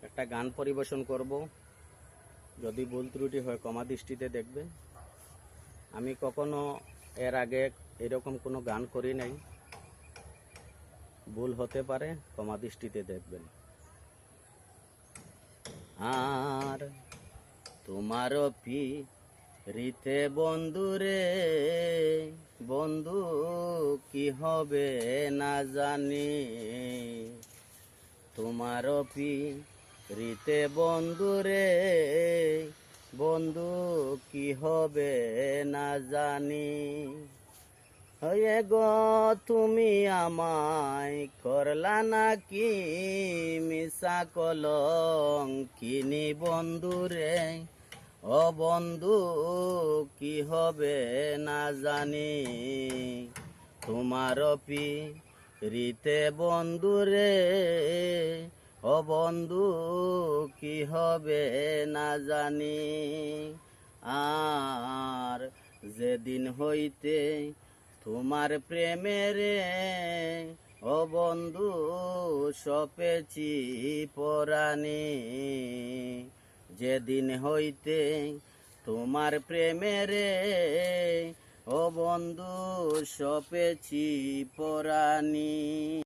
একটা গান পরিবেশন করব, যদি ভুল ত্রুটি হয় ক্ষমা দৃষ্টিতে দেখবে। আমি কখনো এর আগে এরকম কোনো গান করি নাই, ভুল হতে পারে, ক্ষমা দৃষ্টিতে দেখবেন। আর তোমারও পিরিতে বন্ধুরে, বন্ধু কি হবে না জানি, তোমারও পিরিতে বন্ধুরে, বন্ধু কি হবে না জানি। হয়ে গো তুমি আমায় করলা নাকি মিশা কলঙ্কিনী বন্ধুরে, ও বন্ধু কি হবে না জানি, তোমার পিরিতে বন্ধুরে, ও বন্ধু কি হবে না জানি। আর যেদিন হইতে তোমার প্রেমেরে, ও বন্ধু সপেছি পরাণে, যেদিন হইতে তোমার প্রেমেরে, ও বন্ধু সপেছি পরাণে।